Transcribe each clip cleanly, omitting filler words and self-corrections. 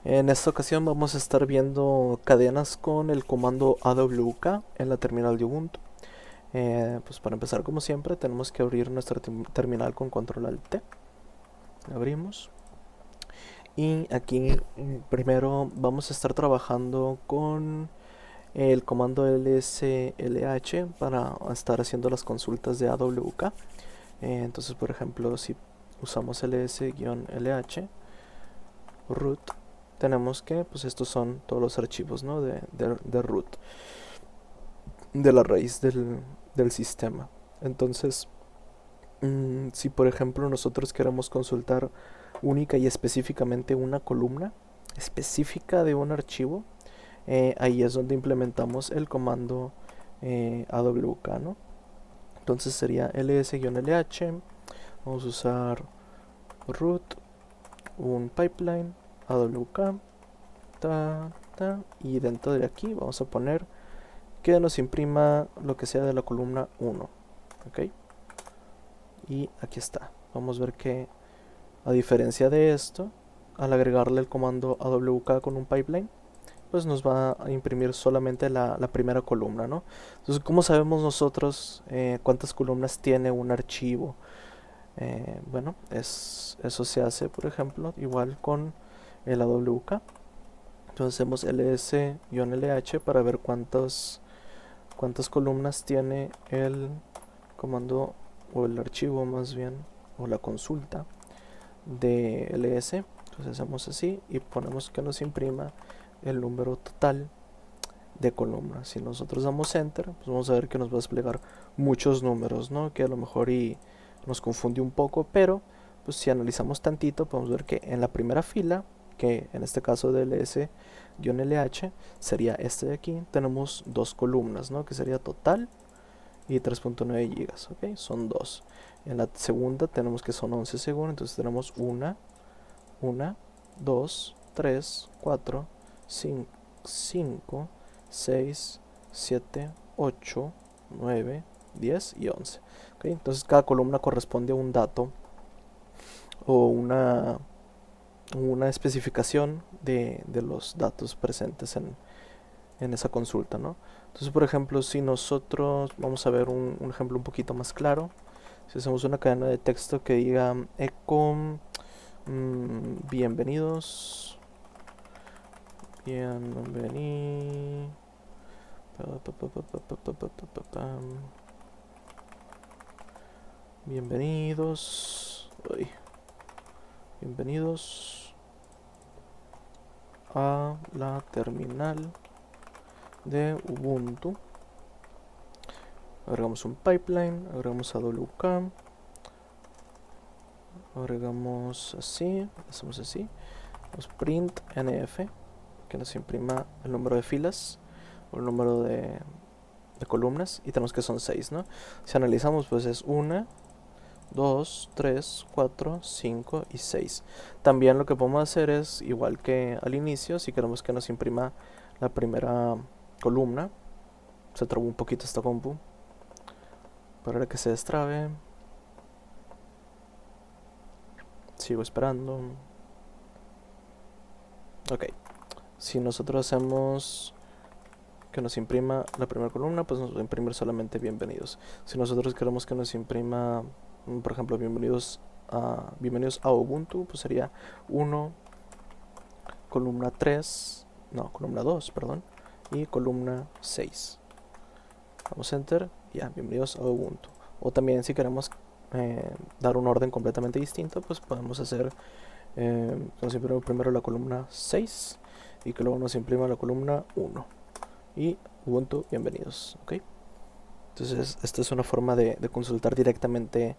En esta ocasión vamos a estar viendo cadenas con el comando AWK en la terminal de Ubuntu. Pues para empezar, como siempre, tenemos que abrir nuestra terminal con control alt T. Abrimos. Y aquí primero vamos a estar trabajando con el comando lslh para estar haciendo las consultas de AWK. Entonces, por ejemplo, si usamos ls-lh root, tenemos que, pues estos son todos los archivos, ¿no? de root, de la raíz del sistema. Entonces, si por ejemplo nosotros queremos consultar única y específicamente una columna específica de un archivo, ahí es donde implementamos el comando awk, ¿no? Entonces sería ls-lh, vamos a usar root, un pipeline, awk, y dentro de aquí vamos a poner que nos imprima lo que sea de la columna 1. ¿Ok? Y aquí está. Vamos a ver que, a diferencia de esto, al agregarle el comando awk con un pipeline, pues nos va a imprimir solamente la primera columna, ¿no? Entonces, ¿cómo sabemos nosotros cuántas columnas tiene un archivo? Bueno, eso se hace, por ejemplo, igual con el awk. Entonces hacemos ls-lh para ver cuántas columnas tiene el comando, o el archivo más bien, o la consulta de ls. Entonces hacemos así y ponemos que nos imprima el número total de columnas. Si nosotros damos enter, pues vamos a ver que nos va a desplegar muchos números, ¿no? Que a lo mejor y nos confunde un poco, pero pues si analizamos tantito podemos ver que en la primera fila, que en este caso del ls-lh sería este de aquí, tenemos dos columnas, ¿no? Que sería total y 3.9 gigas, ¿ok? Son dos. En la segunda tenemos que son 11 segundos, entonces tenemos una, 2, 3, 4, 5, 6, 7, 8, 9, 10 y 11. ¿Okay? Entonces cada columna corresponde a un dato o una especificación de los datos presentes en esa consulta, ¿no? Entonces, por ejemplo, si nosotros vamos a ver un ejemplo un poquito más claro, si hacemos una cadena de texto que diga echo bienvenidos, bienvenidos, bienvenidos, bienvenidos a la terminal de Ubuntu. Agregamos un pipeline, agregamos AWK, agregamos así, hacemos así, print nf, que nos imprima el número de filas o el número de columnas, y tenemos que son 6, ¿no? Si analizamos, pues es 1, 2, 3, 4, 5 y 6. También lo que podemos hacer es, igual que al inicio, si queremos que nos imprima la primera columna, se trabó un poquito esta compu, para que se destrabe. Sigo esperando. Ok. Si nosotros hacemos que nos imprima la primera columna, pues nos va a imprimir solamente bienvenidos. Si nosotros queremos que nos imprima, por ejemplo, bienvenidos a Ubuntu, pues sería 1, columna 3, no, columna 2, perdón, y columna 6. Damos enter, ya, bienvenidos a Ubuntu. O también si queremos dar un orden completamente distinto, pues podemos hacer nos imprime primero la columna 6 y que luego nos imprima la columna 1 y Ubuntu bienvenidos, ¿ok? Entonces esta es una forma de consultar directamente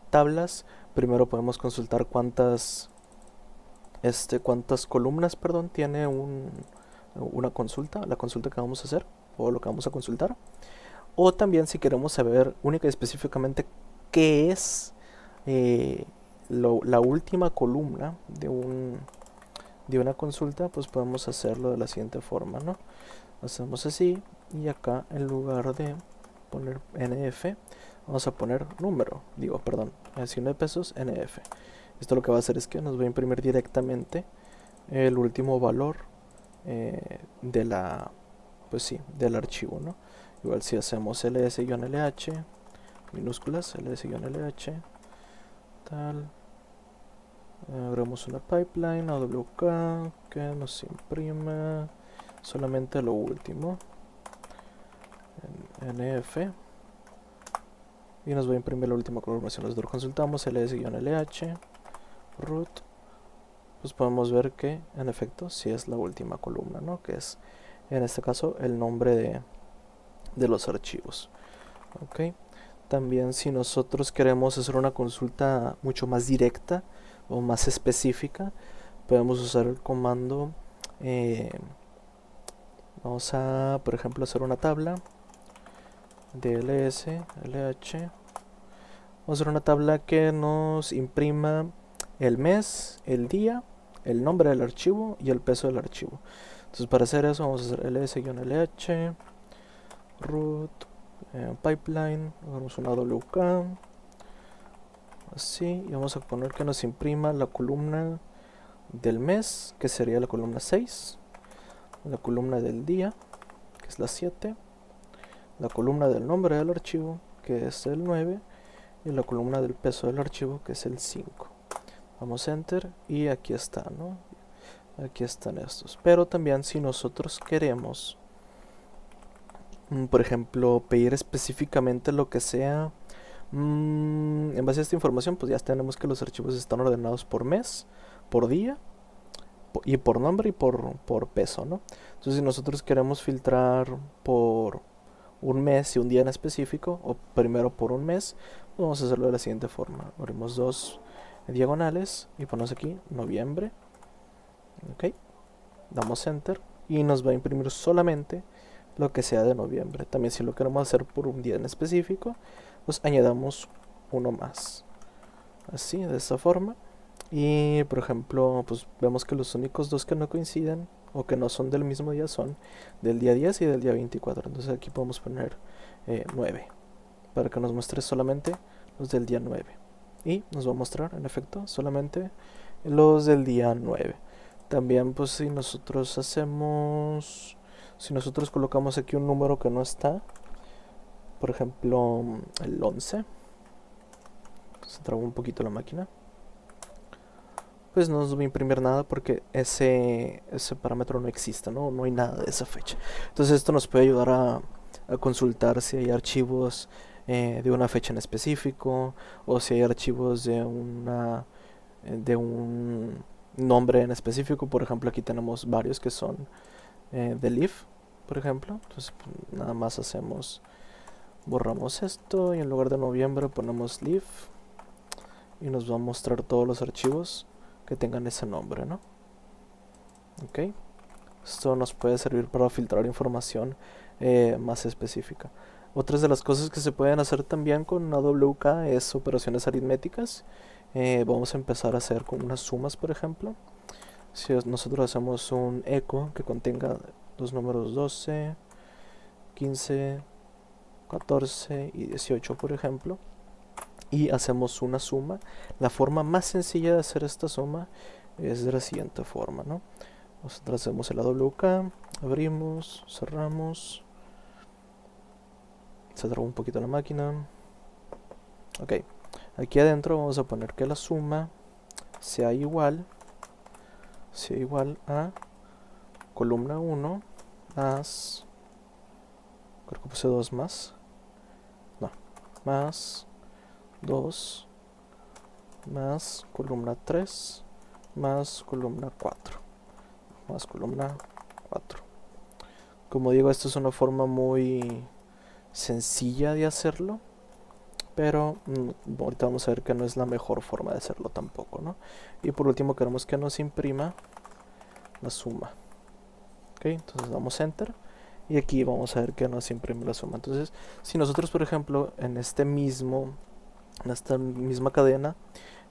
tablas. Primero podemos consultar cuántas columnas, perdón, tiene una consulta, la consulta que vamos a hacer o lo que vamos a consultar. O también si queremos saber única y específicamente qué es la última columna de una consulta, pues podemos hacerlo de la siguiente forma, ¿no? Hacemos así y acá en lugar de poner NF vamos a poner número, perdón, 19 pesos NF. Esto lo que va a hacer es que nos va a imprimir directamente el último valor de la, pues sí, del archivo, ¿no? Igual si hacemos ls-lh, minúsculas, ls-lh, tal, agregamos una pipeline awk que nos imprima solamente lo último, en nf, y nos va a imprimir la última confirmación. Nosotros consultamos ls-lh root, pues podemos ver que en efecto sí es la última columna, ¿no? Que es en este caso el nombre de los archivos. Ok, también si nosotros queremos hacer una consulta mucho más directa o más específica, podemos usar el comando, vamos a por ejemplo hacer una tabla de ls-lh, vamos a hacer una tabla que nos imprima el mes, el día, el nombre del archivo y el peso del archivo. Entonces para hacer eso vamos a hacer ls-lh root pipeline, hagamos una wk, así, y vamos a poner que nos imprima la columna del mes, que sería la columna 6, la columna del día, que es la 7, la columna del nombre del archivo, que es el 9, y la columna del peso del archivo, que es el 5. Damos enter y aquí está, ¿no? Aquí están estos. Pero también si nosotros queremos, por ejemplo, pedir específicamente lo que sea, en base a esta información, pues ya tenemos que los archivos están ordenados por mes, por día, y por nombre y por peso, ¿no? Entonces si nosotros queremos filtrar por un mes y un día en específico, o primero por un mes, pues vamos a hacerlo de la siguiente forma. Abrimos dos diagonales y ponemos aquí noviembre, ok, damos enter y nos va a imprimir solamente lo que sea de noviembre. También si lo queremos hacer por un día en específico, pues añadamos uno más, así, de esta forma. Y por ejemplo, pues vemos que los únicos dos que no coinciden o que no son del mismo día son del día 10 y del día 24. Entonces aquí podemos poner 9 para que nos muestre solamente los del día 9. Y nos va a mostrar en efecto solamente los del día 9. También pues si nosotros colocamos aquí un número que no está, por ejemplo el 11, se trabó un poquito la máquina, pues no nos va a imprimir nada porque ese parámetro no existe, ¿no? No hay nada de esa fecha. Entonces esto nos puede ayudar a consultar si hay archivos de una fecha en específico, o si hay archivos de un nombre en específico. Por ejemplo, aquí tenemos varios que son de leaf, por ejemplo. Entonces nada más borramos esto y en lugar de noviembre ponemos leaf y nos va a mostrar todos los archivos que tengan ese nombre, ¿no? Ok, esto nos puede servir para filtrar información más específica. Otras de las cosas que se pueden hacer también con AWK es operaciones aritméticas. Vamos a empezar a hacer con unas sumas, por ejemplo. Si nosotros hacemos un echo que contenga los números 12, 15, 14 y 18, por ejemplo, y hacemos una suma, la forma más sencilla de hacer esta suma es de la siguiente forma, ¿no? Nosotros hacemos el AWK, abrimos, cerramos, se trabó un poquito la máquina. Ok, aquí adentro vamos a poner que la suma sea igual a columna 1 más, creo que puse 2 más, no, más 2 más columna 3 más columna 4 más columna 4. Como digo, esto es una forma muy sencilla de hacerlo, pero ahorita vamos a ver que no es la mejor forma de hacerlo tampoco, ¿no? Y por último queremos que nos imprima la suma. Ok, entonces damos enter y aquí vamos a ver que nos imprime la suma. Entonces si nosotros por ejemplo en esta misma cadena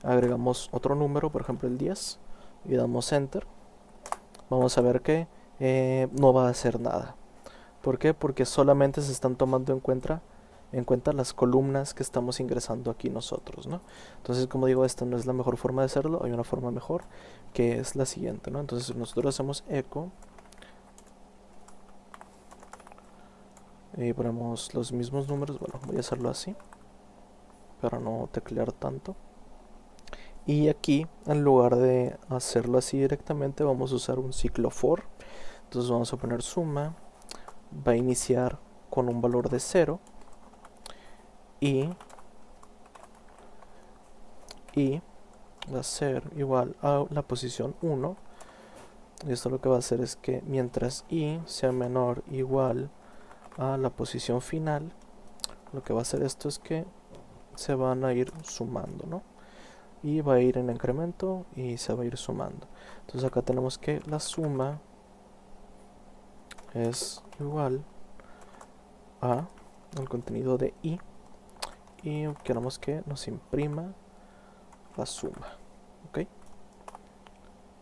agregamos otro número, por ejemplo el 10, y damos enter, vamos a ver que no va a hacer nada. ¿Por qué? Porque solamente se están tomando en cuenta en cuenta las columnas que estamos ingresando aquí nosotros, ¿no? Entonces, como digo, esta no es la mejor forma de hacerlo, hay una forma mejor, que es la siguiente, ¿no? Entonces nosotros hacemos echo y ponemos los mismos números. Bueno, voy a hacerlo así para no teclear tanto. Y aquí, en lugar de hacerlo así directamente, vamos a usar un ciclo for. Entonces vamos a poner suma, va a iniciar con un valor de 0 y va a ser igual a la posición 1. Y esto lo que va a hacer es que mientras i sea menor o igual a la posición final, lo que va a hacer esto es que se van a ir sumando, ¿no? Y va a ir en incremento y se va a ir sumando. Entonces acá tenemos que la suma es igual a el contenido de i y queremos que nos imprima la suma, ¿ok?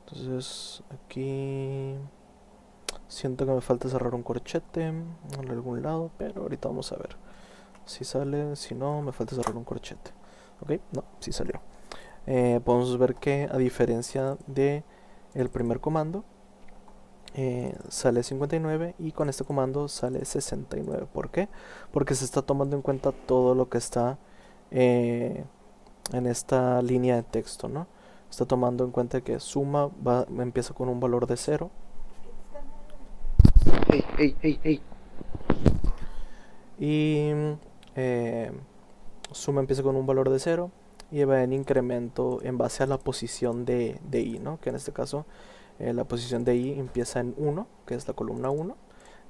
Entonces aquí siento que me falta cerrar un corchete en algún lado, pero ahorita vamos a ver si sale. Si no, me falta cerrar un corchete. Ok, no, sí salió. Podemos ver que a diferencia de el primer comando, sale 59 y con este comando sale 69. ¿Por qué? Porque se está tomando en cuenta todo lo que está en esta línea de texto, ¿no? Está tomando en cuenta que suma empieza con un valor de 0. Hey, hey, hey, hey. Y eh, suma empieza con un valor de 0 y va en incremento en base a la posición de i, ¿no? Que en este caso la posición de i empieza en 1, que es la columna 1,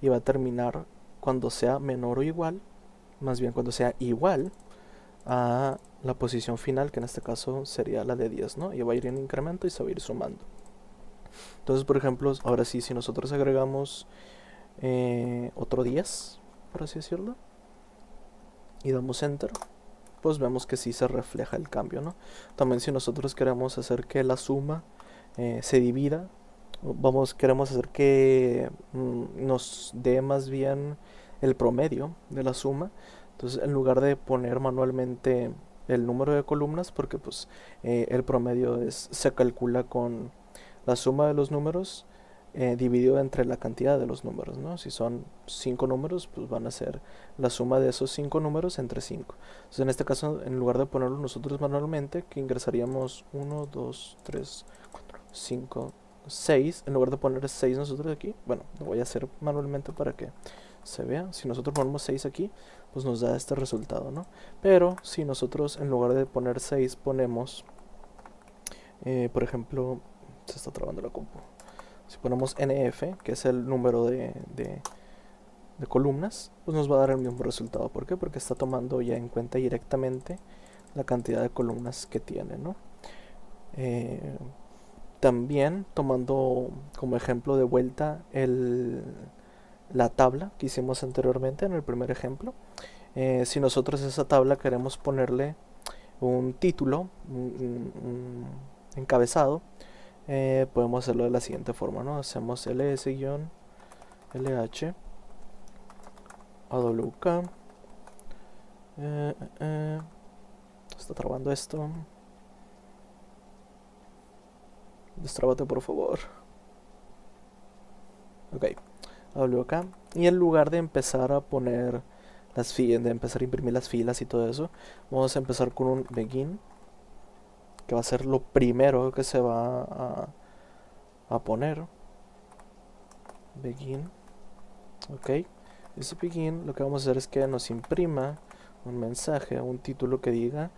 y va a terminar cuando sea menor o igual, más bien cuando sea igual a la posición final, que en este caso sería la de 10, ¿no? Y va a ir en incremento y se va a ir sumando. Entonces, por ejemplo, ahora sí, si nosotros agregamos otro 10, por así decirlo, y damos enter, pues vemos que sí se refleja el cambio, ¿no? También si nosotros queremos hacer que la suma se divida, queremos hacer que nos dé más bien el promedio de la suma. Entonces, en lugar de poner manualmente el número de columnas, porque pues el promedio se calcula con la suma de los números dividido entre la cantidad de los números, ¿no? Si son 5 números, pues van a ser la suma de esos 5 números entre 5. Entonces, en este caso, en lugar de ponerlo nosotros manualmente, que ingresaríamos 1, 2, 3, 4, 5, 6, en lugar de poner 6 nosotros aquí, bueno, lo voy a hacer manualmente para que se vea. Si nosotros ponemos 6 aquí, pues nos da este resultado, ¿no? Pero si nosotros en lugar de poner 6 ponemos, por ejemplo, se está trabando la compu. Si ponemos NF, que es el número de columnas, pues nos va a dar el mismo resultado. ¿Por qué? Porque está tomando ya en cuenta directamente la cantidad de columnas que tiene, ¿no? También tomando como ejemplo de vuelta la tabla que hicimos anteriormente en el primer ejemplo. Si nosotros a esa tabla queremos ponerle un título, un encabezado, podemos hacerlo de la siguiente forma, ¿no? Hacemos ls-lh awk. Está trabando esto. Destrábate, por favor. Ok, awk. Y en lugar de empezar a poner de empezar a imprimir las filas y todo eso, vamos a empezar con un begin, que va a ser lo primero que se va a poner. Begin. Ok, ese begin lo que vamos a hacer es que nos imprima un mensaje, un título que diga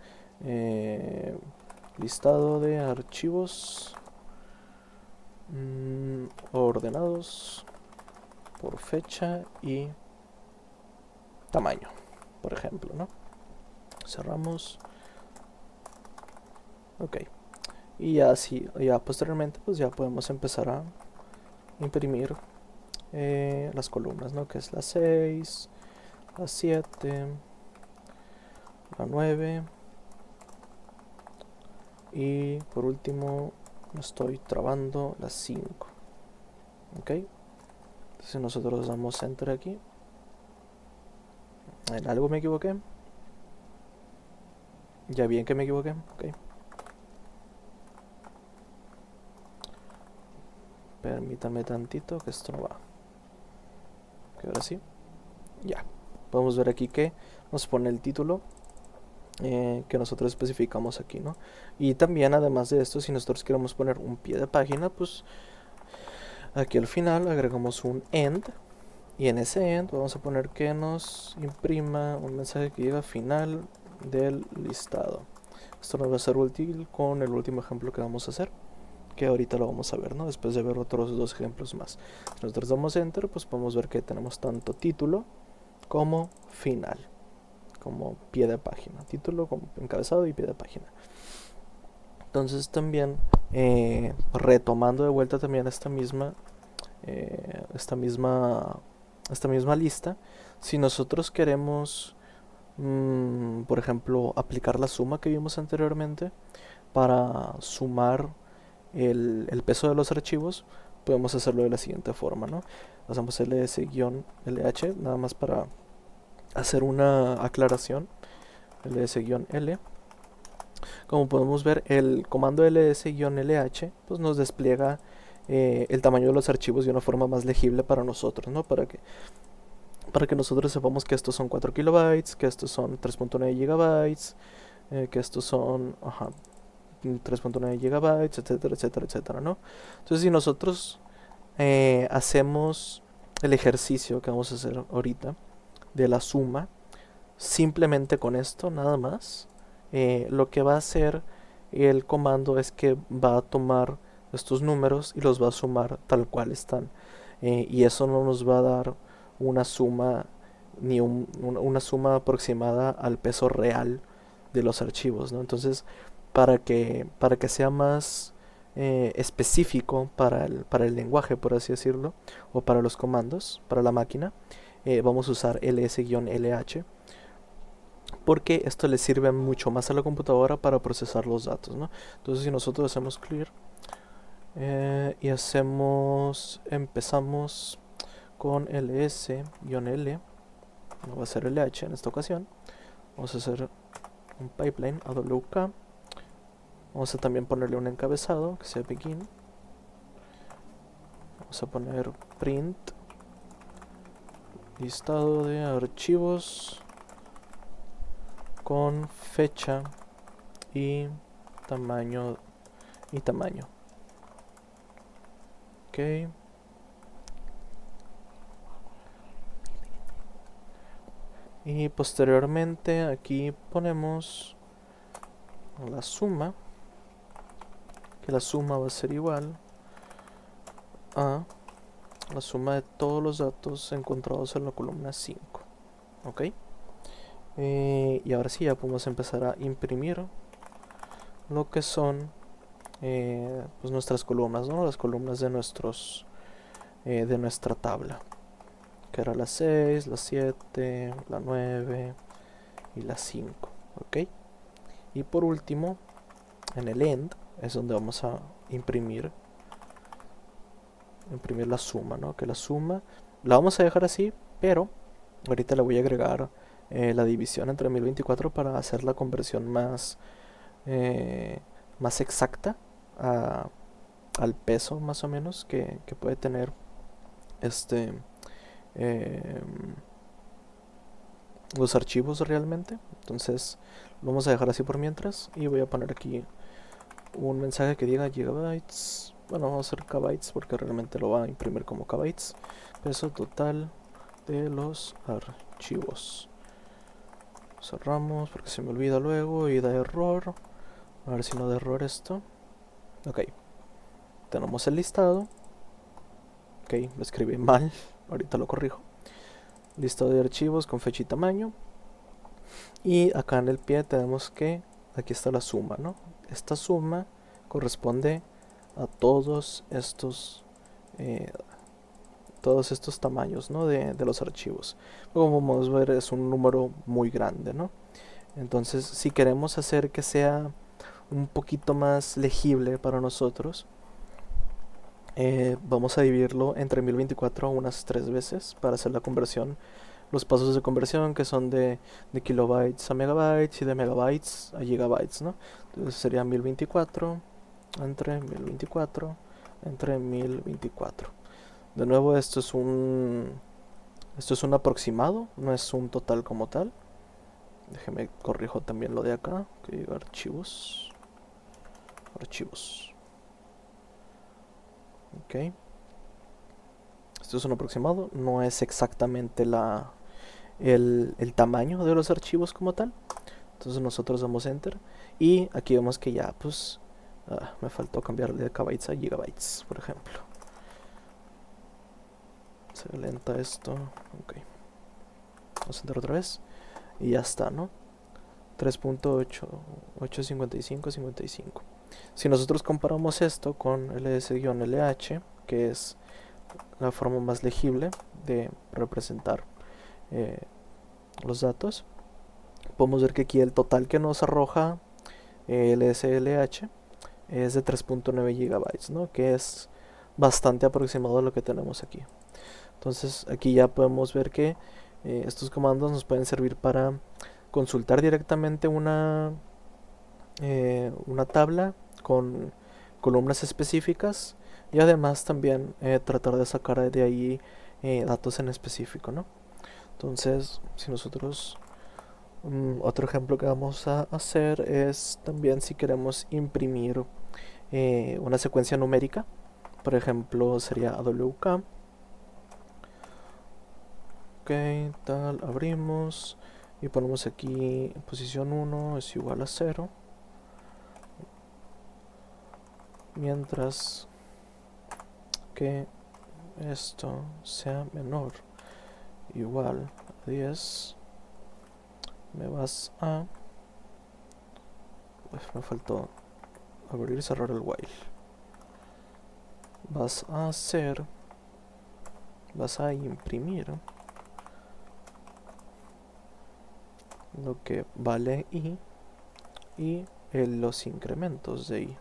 listado de archivos ordenados por fecha y tamaño, por ejemplo, ¿no? Cerramos. Ok, y ya así, ya posteriormente pues ya podemos empezar a imprimir las columnas, ¿no? Que es la 6, la 7, la 9 y por último me estoy trabando la 5. Ok, entonces nosotros damos enter aquí En algo me equivoqué. Ya bien que me equivoqué. Ok. Permítanme tantito que esto no va. Ok, ahora sí. Ya. Podemos ver aquí que nos pone el título que nosotros especificamos aquí, ¿no? Y también, además de esto, si nosotros queremos poner un pie de página, pues aquí al final agregamos un end. Y en ese end vamos a poner que nos imprima un mensaje que llega final del listado. Esto nos va a ser útil con el último ejemplo que vamos a hacer, que ahorita lo vamos a ver, ¿no? Después de ver otros dos ejemplos más. Si nosotros damos enter, pues podemos ver que tenemos tanto título como final, como pie de página. Título como encabezado y pie de página. Entonces también, retomando de vuelta también esta misma lista, si nosotros queremos, por ejemplo, aplicar la suma que vimos anteriormente para sumar el peso de los archivos, podemos hacerlo de la siguiente forma, ¿no? Hacemos ls-lh, nada más para hacer una aclaración. ls-l. Como podemos ver, el comando ls-lh pues nos despliega el tamaño de los archivos de una forma más legible para nosotros, ¿no? Para que nosotros sepamos que estos son 4 kilobytes, que estos son 3.9 gigabytes, que estos son 3.9 gigabytes, etcétera, etcétera, etcétera, ¿no? Entonces, si nosotros hacemos el ejercicio que vamos a hacer ahorita de la suma, simplemente con esto, nada más, lo que va a hacer el comando es que va a tomar estos números y los va a sumar tal cual están. Y eso no nos va a dar una suma ni una suma aproximada al peso real de los archivos, ¿no? Entonces, para que sea más específico para el lenguaje, por así decirlo, o para los comandos, para la máquina, vamos a usar ls-lh, porque esto le sirve mucho más a la computadora para procesar los datos, ¿no? Entonces, si nosotros hacemos clear y empezamos con ls-l, no va a ser lh en esta ocasión, vamos a hacer un pipeline awk. Vamos a también ponerle un encabezado que sea begin. Vamos a poner print listado de archivos con fecha y tamaño ok. Y posteriormente aquí ponemos la suma, que la suma va a ser igual a la suma de todos los datos encontrados en la columna 5. Ok. Y ahora sí, ya podemos empezar a imprimir lo que son pues nuestras columnas, ¿no? Las columnas de nuestra tabla, que era la 6, la 7, la 9 y la 5. Ok. Y por último, en el end es donde vamos a imprimir la suma, ¿no? Que la suma la vamos a dejar así, pero ahorita le voy a agregar la división entre 1024 para hacer la conversión más exacta al peso más o menos que puede tener eh, los archivos realmente. Entonces lo vamos a dejar así por mientras y voy a poner aquí un mensaje que diga gigabytes. Bueno, vamos a hacer kbytes porque realmente lo va a imprimir como kbytes. Peso total de los archivos. Cerramos porque se me olvida luego y da error. A ver si no da error esto. Ok, tenemos el listado. Ok, lo escribí mal, ahorita lo corrijo. Listado de archivos con fecha y tamaño. Y acá en el pie tenemos que, aquí está la suma, ¿no? Esta suma corresponde a todos estos tamaños, ¿no? de los archivos. Como podemos ver, es un número muy grande, ¿no? Entonces, si queremos hacer que sea un poquito más legible para nosotros, vamos a dividirlo entre 1024 unas 3 veces para hacer la conversión los pasos de conversión que son de kilobytes a megabytes y de megabytes a gigabytes, ¿no? Entonces sería 1024 entre 1024 entre 1024. De nuevo, esto es un aproximado, no es un total como tal. Déjeme corrijo también lo de acá, que diga archivos. Ok. Esto es un aproximado, no es exactamente el tamaño de los archivos como tal. Entonces nosotros damos enter y aquí vemos que ya pues me faltó cambiarle de kbytes a gigabytes, por ejemplo. Se ve lenta esto. Ok. Vamos a enter otra vez y ya está, ¿no? 3.855. Si nosotros comparamos esto con ls-lh, que es la forma más legible de representar los datos, podemos ver que aquí el total que nos arroja ls-lh es de 3.9 gigabytes, ¿no? Que es bastante aproximado a lo que tenemos aquí. Entonces aquí ya podemos ver que estos comandos nos pueden servir para consultar directamente una tabla con columnas específicas y además también tratar de sacar de ahí datos en específico, ¿no? Entonces, si nosotros otro ejemplo que vamos a hacer es también si queremos imprimir una secuencia numérica, por ejemplo sería AWK. Ok, tal, abrimos y ponemos aquí posición 1 es igual a 0, mientras que esto sea menor igual a 10, me vas a... me faltó abrir y cerrar el while. Vas a imprimir lo que vale i y los incrementos de i.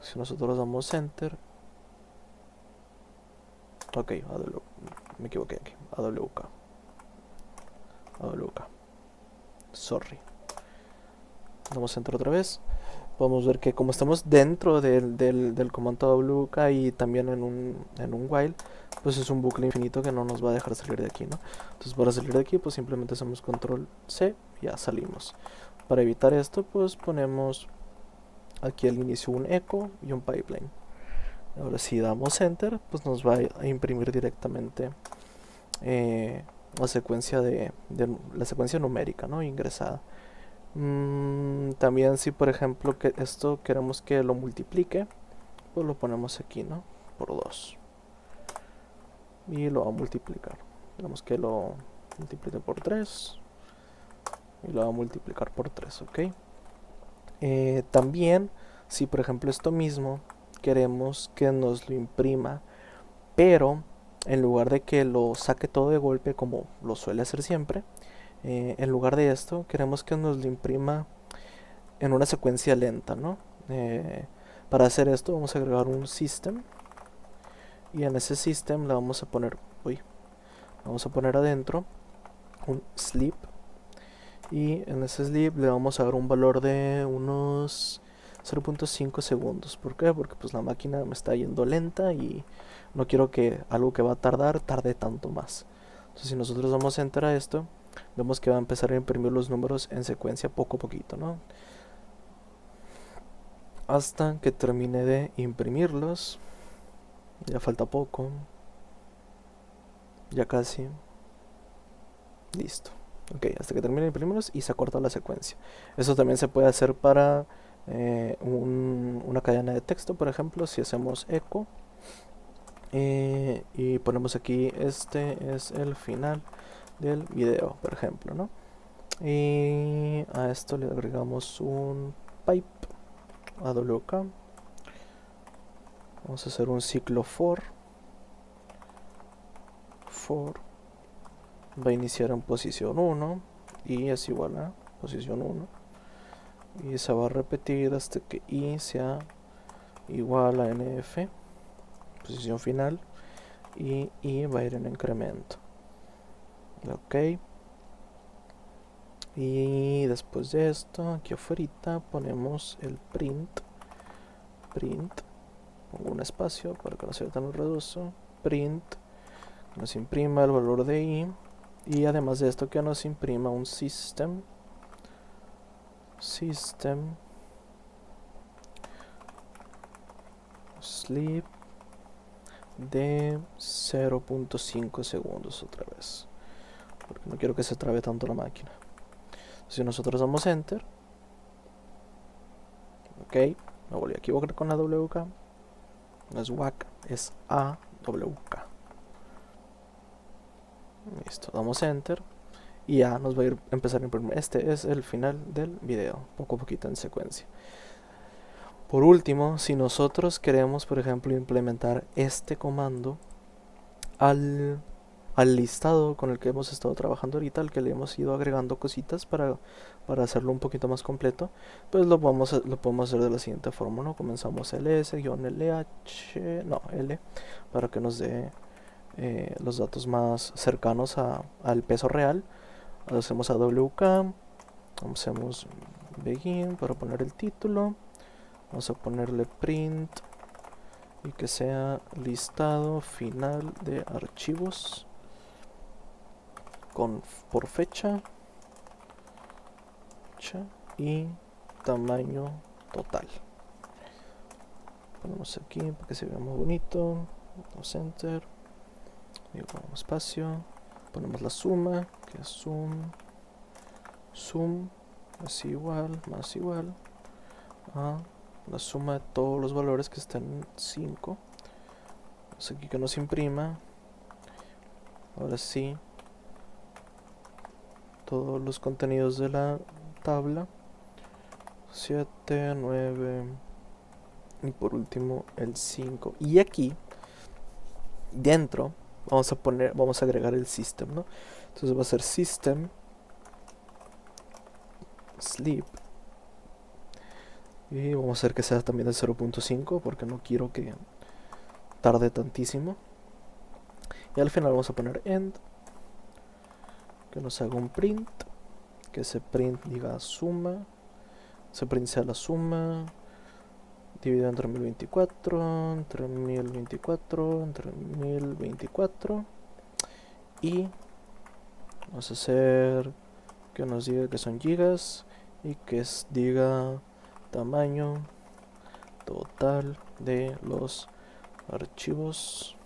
Si nosotros damos enter, ok, me equivoqué aquí, AWK, sorry. Damos enter otra vez. Podemos ver que como estamos dentro del comando AWK y también en un while, pues es un bucle infinito que no nos va a dejar salir de aquí, ¿no? Entonces para salir de aquí pues simplemente hacemos control C y ya salimos. Para evitar esto pues ponemos aquí al inicio un echo y un pipeline. Ahora si damos enter pues nos va a imprimir directamente la secuencia la secuencia numérica, ¿no? Ingresada. También si por ejemplo que esto queremos que lo multiplique, pues lo ponemos aquí, ¿no? Por 2 y lo va a multiplicar. Queremos que lo multiplique por 3 y lo va a multiplicar por 3, ¿ok? También si por ejemplo esto mismo queremos que nos lo imprima, pero en lugar de que lo saque todo de golpe como lo suele hacer siempre, en lugar de esto queremos que nos lo imprima en una secuencia lenta, ¿no? Para hacer esto vamos a agregar un system y en ese system le vamos a poner adentro un sleep y en ese sleep le vamos a dar un valor de unos 0.5 segundos. ¿Por qué? Porque pues la máquina me está yendo lenta y no quiero que algo que va a tardar tarde tanto más. Entonces si nosotros damos enter a esto, vemos que va a empezar a imprimir los números en secuencia poco a poquito, ¿no? Hasta que termine de imprimirlos. Ya falta poco. Ya casi. Listo. Ok, hasta que termine de imprimirlos y se corta la secuencia. Eso también se puede hacer para una cadena de texto, por ejemplo, si hacemos echo y ponemos aquí este es el final del video, por ejemplo, ¿no? Y a esto le agregamos un pipe AWK. Vamos a hacer un ciclo for va a iniciar en posición 1 y es igual a posición 1 y se va a repetir hasta que i sea igual a nf, posición final, y i va a ir en incremento. Ok. Y después de esto, aquí afuera ponemos el print. Pongo un espacio para que no sea tan enredoso. Print, que nos imprima el valor de i. Y además de esto, que nos imprima un system sleep de 0.5 segundos otra vez, porque no quiero que se trabe tanto la máquina. Si nosotros damos enter, ok, me volví a equivocar con la WK, no es WAK, es AWK. Listo, damos enter y ya nos va a empezar a imprimir. Este es el final del video, poco a poquito en secuencia. Por último, si nosotros queremos, por ejemplo, implementar este comando al listado con el que hemos estado trabajando ahorita, al que le hemos ido agregando cositas para hacerlo un poquito más completo, pues lo podemos hacer de la siguiente forma, ¿no? Comenzamos ls-lh, no, l, para que nos dé los datos más cercanos al peso real. Hacemos awk, hacemos begin para poner el título, vamos a ponerle print y que sea listado final de archivos por fecha y tamaño total. Ponemos aquí para que se vea muy bonito. Damos enter y ponemos espacio, ponemos la suma, que es sum es igual más igual a la suma de todos los valores que estén en 5. Vamos aquí que nos imprima. Ahora sí, todos los contenidos de la tabla, 7, 9 y por último el 5. Y aquí dentro vamos a agregar el system, ¿no? Entonces va a ser system sleep y vamos a hacer que sea también de 0.5 porque no quiero que tarde tantísimo. Y al final vamos a poner end, que nos haga un print, que ese print diga suma, ese print sea la suma dividido entre 1024, entre 1024, entre 1024. Y vamos a hacer que nos diga que son gigas y que diga tamaño total de los archivos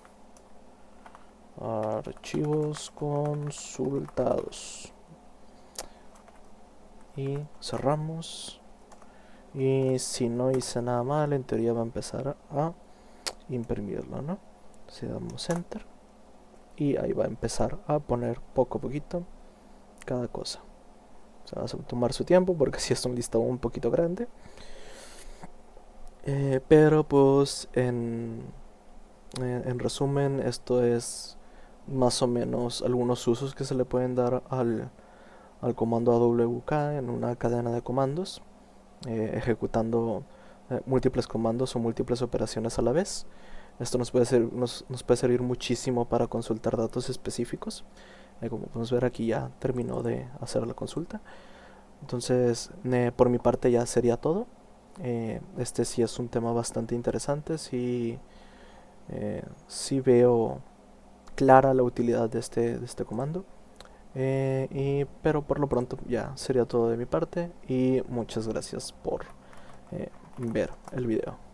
consultados. Y cerramos. Y si no hice nada mal, en teoría va a empezar a imprimirlo, ¿no? Si damos enter y ahí va a empezar a poner poco a poquito cada cosa. O sea, va a tomar su tiempo porque si es un listado un poquito grande. Pero pues en resumen, esto es más o menos algunos usos que se le pueden dar al comando awk en una cadena de comandos, ejecutando múltiples comandos o múltiples operaciones a la vez. Esto nos puede servir muchísimo para consultar datos específicos. Como podemos ver, aquí ya terminó de hacer la consulta. Entonces, por mi parte ya sería todo. Este sí es un tema bastante interesante. Sí veo clara la utilidad de este comando. Pero por lo pronto ya sería todo de mi parte. Y muchas gracias por ver el video.